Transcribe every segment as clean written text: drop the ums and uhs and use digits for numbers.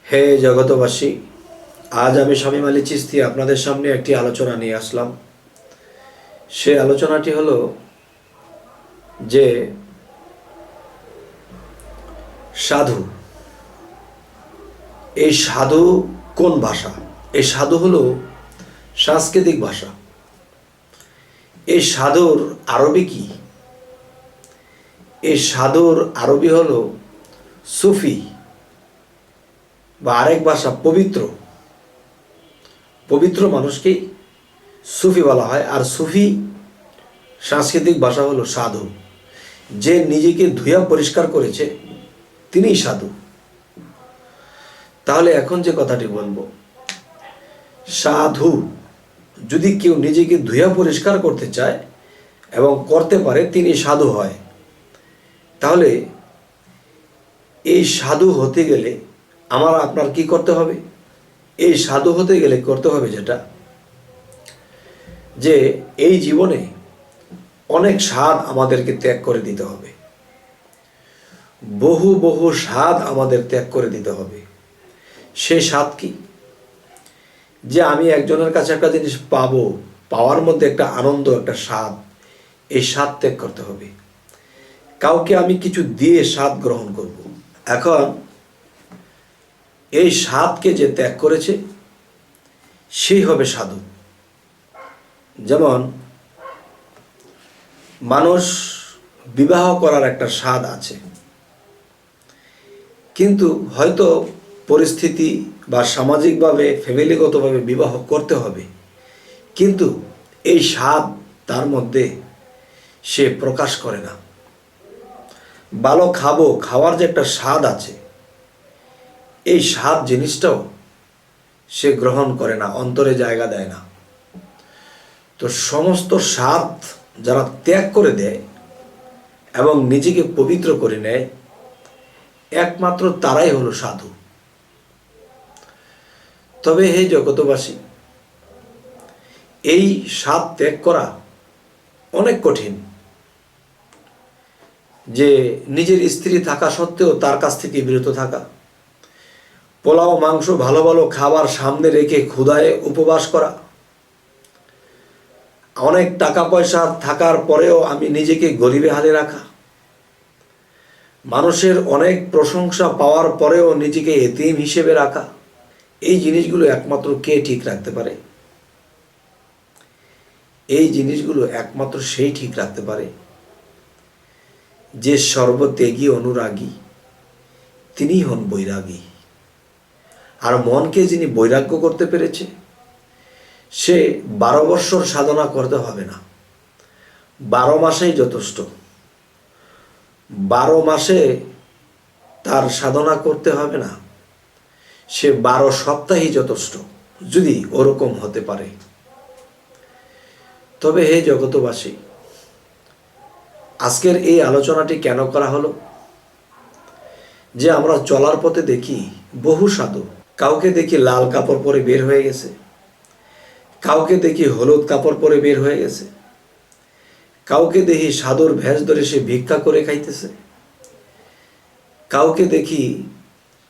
হে জগতবাসী, আজ আমি শামীম আলী চিশতি আপনাদের সামনে একটি আলোচনা নিয়ে আসলাম। সে আলোচনাটি হলো যে সাধু। এই সাধু কোন ভাষা? এই সাধু হলো সাংস্কৃতিক ভাষা। এই সাধুর আরবি কি? এই সাধুর আরবি হলো সুফি, বা আরেক ভাষা পবিত্র। পবিত্র মানুষকেই সুফি বলা হয়। আর সুফি সাংস্কৃতিক ভাষা হলো সাধু। যে নিজেকে ধুয়া পরিষ্কার করেছে তিনিই সাধু। তাহলে এখন যে কথাটি বলবো, সাধু যদি কেউ নিজেকে ধুয়া পরিষ্কার করতে চায় এবং করতে পারে, তিনি সাধু হয়। তাহলে এই সাধু হতে গেলে আমার আপনার কি করতে হবে? এই সাধু হতে গেলে করতে হবে যেটা, যে এই জীবনে অনেক স্বাদ আমাদেরকে ত্যাগ করে দিতে হবে। বহু বহু স্বাদ আমাদের ত্যাগ করে দিতে হবে। সেই স্বাদ কি? যে আমি একজনের কাছে একটা জিনিস পাবো, পাওয়ার মধ্যে একটা আনন্দ, একটা স্বাদ, এই স্বাদ ত্যাগ করতে হবে। কাউকে আমি কিছু দিয়ে স্বাদ গ্রহণ করব। এখন এই স্বাদকে যে ত্যাগ করেছে সেই হবে সাধু। যেমন মানুষ বিবাহ করার একটা স্বাদ আছে, কিন্তু হয়তো পরিস্থিতি বা সামাজিকভাবে ফ্যামিলিগতভাবে বিবাহ করতে হবে, কিন্তু এই স্বাদ তার মধ্যে সে প্রকাশ করে না। ভালো খাবো, খাওয়ার যে একটা স্বাদ আছে, এই স্বাদ জিনিসটাও সে গ্রহণ করে না, অন্তরে জায়গা দেয় না। তো সমস্ত স্বাদ যারা ত্যাগ করে দেয় এবং নিজেকে পবিত্র করে নেয়, একমাত্র তারাই হলো সাধু। তবে হে জগতবাসী, এই স্বাদ ত্যাগ করা অনেক কঠিন। যে নিজের স্ত্রী থাকা সত্ত্বেও তার কাছ থেকে বিরত থাকা, পোলাও মাংস ভালো ভালো খাবার সামনে রেখে ক্ষুধায় উপবাস করা, অনেক টাকা পয়সা থাকার পরেও আমি নিজেকে গরিবে হালে রাখা, মানুষের অনেক প্রশংসা পাওয়ার পরেও নিজেকে এতিম হিসেবে রাখা, এই জিনিসগুলো একমাত্র কে ঠিক রাখতে পারে? এই জিনিসগুলো একমাত্র সেই ঠিক রাখতে পারে যে সর্বত্যাগী অনুরাগী, তিনিই হন বৈরাগী। আর মনকে যিনি বৈরাগ্য করতে পেরেছে, সে 12 বৎসর সাধনা করতে হবে না, 12 মাসেই যথেষ্ট। 12 মাসে তার সাধনা করতে হবে না, সে 12 সপ্তাহেই যথেষ্ট, যদি ওরকম হতে পারে। তবে হে জগতবাসী, আজকের এই আলোচনাটি কেন করা হলো? যে আমরা চলার পথে দেখি বহু সাধু, কাউকে দেখি লাল কাপড় পরে বের হয়ে গেছে, কাউকে দেখি হলুদ কাপড় পরে বের হয়ে গেছে, কাউকে দেখি সাধুর ভেষ ধরে সে ভিক্ষা করে খাইতেছে, কাউকে দেখি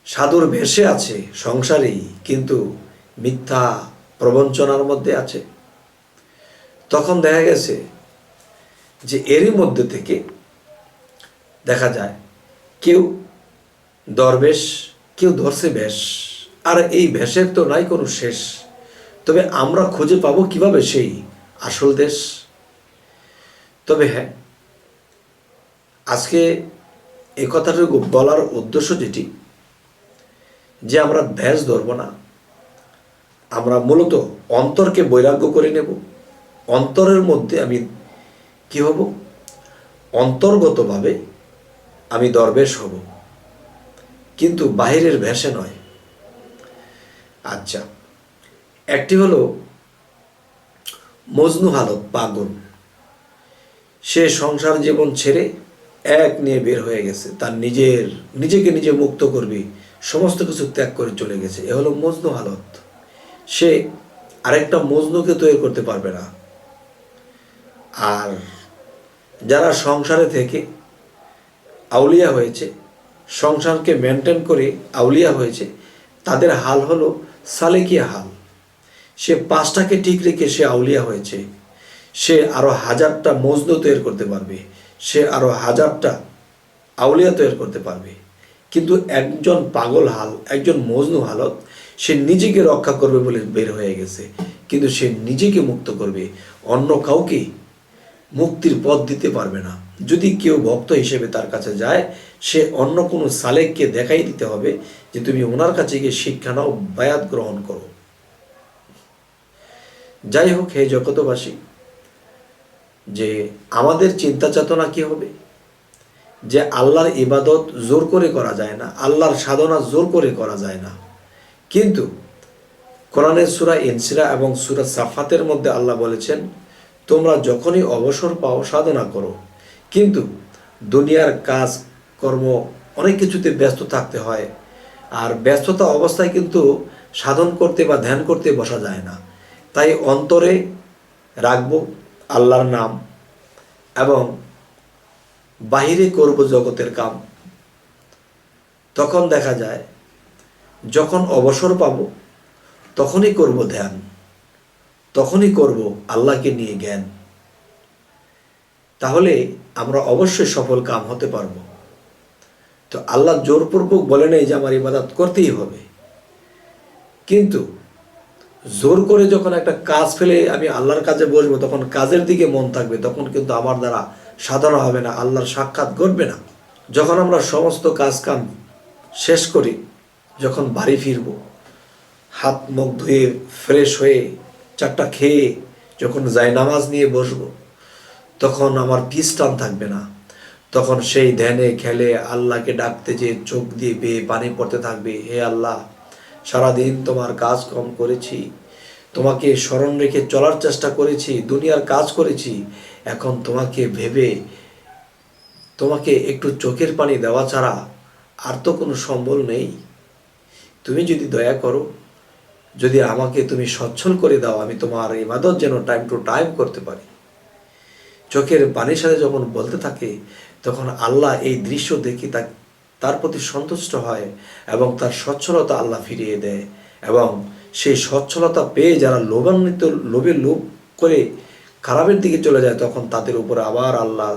সাধুর ভেষে আছে সংসারেই, কিন্তু মিথ্যা প্রবঞ্চনার মধ্যে আছে। তখন দেখা গেছে যে এরই মধ্যে থেকে দেখা যায় কেউ দরবেশ, কেউ ধরছে ভেষ, আর এই ভেষের তো নাই কোনো শেষ। তবে আমরা খুঁজে পাবো কিভাবে সেই আসল দেশ? তবে হ্যাঁ, আজকে এই কথাটুকু বলার উদ্দেশ্য যেটি, যে আমরা ভেষ ধরব না, আমরা মূলত অন্তরকে বৈরাগ্য করে নেব। অন্তরের মধ্যে আমি কি হব? অন্তর্গতভাবে আমি দরবেশ হব, কিন্তু বাহিরের ভেষে নয়। আচ্ছা, একটি হলো মজনু হালত, পাগল। সে সংসার জীবন ছেড়ে এক নিয়ে বের হয়ে গেছে, তার নিজেকে নিজে মুক্ত করবে, সমস্ত কিছু ত্যাগ করে চলে গেছে। এ হলো মজনু হালত। সে আরেকটা মজনুকে তৈরি করতে পারবে না। আর যারা সংসারে থেকে আউলিয়া হয়েছে, সংসারকে মেনটেন করে আউলিয়া হয়েছে, তাদের হাল হলো সালেকিয়া হাল। সে 5টাকে ঠিক রেখে সে আউলিয়া হয়েছে। সে আরো 1000টা মজনু তৈরি করতে পারবে, সে আরো 1000টা আউলিয়া তৈরি করতে পারবে। কিন্তু একজন পাগল হাল, একজন মজনু হালত, সে নিজেকে রক্ষা করবে বলে বের হয়ে গেছে, কিন্তু সে নিজেকে মুক্ত করবে, অন্য কাউকে মুক্তির পথ দিতে পারবে না। যদি কেউ ভক্ত হিসেবে তার কাছে যায়, সে অন্য কোনো সালেককে দেখাই দিতে হবে যে তুমি ওনার কাছে গিয়ে শিক্ষা নাও, বায়াত গ্রহণ করো। যাই হোক, হে জগতবাসী, যে আমাদের চিন্তা চেতনা কি হবে যে আল্লাহর ইবাদত জোর করে করা যায় না, আল্লাহর সাধনা জোর করে করা যায় না। কিন্তু কোরআনের সূরা ইনসিরা এবং সূরা সাফাতের মধ্যে আল্লাহ বলেছেন, তোমরা যখনই অবসর পাও সাধনা করো। কিন্তু দুনিয়ার কাজ কর্ম অনেক কিছুতে ব্যস্ত থাকতে হয়, আর ব্যস্ততা অবস্থায় কিন্তু সাধন করতে বা ধ্যান করতে বসা যায় না। তাই অন্তরে রাখবো আল্লাহর নাম এবং বাহিরে করব জগতের কাম। তখন দেখা যায় যখন অবসর পাব তখনই করব ধ্যান, তখনই করব আল্লাহকে নিয়ে জ্ঞান। তাহলে আমরা অবশ্যই সফল কাম হতে পারব। তো আল্লাহ জোরপূর্বক বলে নেই যে আমার ইবাদত করতেই হবে, কিন্তু জোর করে যখন একটা কাজ ফেলে আমি আল্লাহর কাজে বসবো, তখন কাজের দিকে মন থাকবে, তখন কিন্তু আমার দ্বারা সাধনা হবে না, আল্লাহর সাক্ষাৎ ঘটবে না। যখন আমরা সমস্ত কাজ কাম শেষ করি, যখন বাড়ি ফিরব, হাত মুখ ধুয়ে ফ্রেশ হয়ে চারটা খেয়ে যখন যাই নামাজ নিয়ে বসবো, তখন আমার পিছ টান থাকবে না। তখন সেই ধ্যানে খেলে আল্লাহকে ডাকতে যে চোখ দিয়ে বেয়ে পানি পড়তে থাকবে, হে আল্লাহ, সারাদিন তোমার কাজ কম করেছি, তোমাকে স্মরণ রেখে চলার চেষ্টা করেছি, দুনিয়ার কাজ করেছি, এখন তোমাকে ভেবে তোমাকে একটু চোখের পানি দেওয়া ছাড়া আর তো কোনো সম্বল নেই। তুমি যদি দয়া করো, যদি আমাকে তুমি সচ্ছল করে দাও, আমি তোমার ইবাদত যেন টাইম টু টাইম করতে পারি। চোখের পানির সাথে যখন বলতে থাকে, তখন আল্লাহ এই দৃশ্য দেখি তার প্রতি সন্তুষ্ট হয় এবং তার সচ্ছলতা আল্লাহ ফিরিয়ে দেয়। এবং সেই সচ্ছলতা পেয়ে যারা লোভে লোভ করে খারাপের দিকে চলে যায়, তখন তাদের উপরে আবার আল্লাহ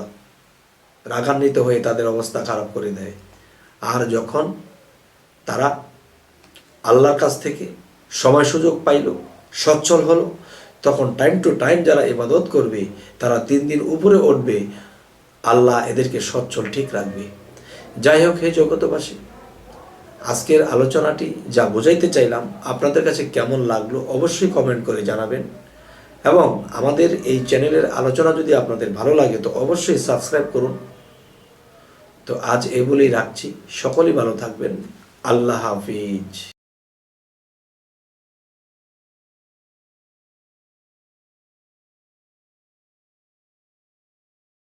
রাগান্বিত হয়ে তাদের অবস্থা খারাপ করে দেয়। আর যখন তারা আল্লাহর কাছ থেকে সময় সুযোগ পাইল, সচ্ছল হলো, তখন টাইম টু টাইম যারা ইবাদত করবে তারা 3 দিন উপরে উঠবে, আল্লাহ এদেরকে সচ্ছল ঠিক রাখবে। যাই হোক, হে জগতবাসী, আজকের আলোচনাটি যা বোঝাইতে চাইলাম আপনাদের কাছে কেমন লাগলো অবশ্যই কমেন্ট করে জানাবেন। এবং আমাদের এই চ্যানেলের আলোচনা যদি আপনাদের ভালো লাগে তো অবশ্যই সাবস্ক্রাইব করুন। তো আজ এই বলেই রাখছি, সকলেই ভালো থাকবেন। আল্লাহ হাফিজ।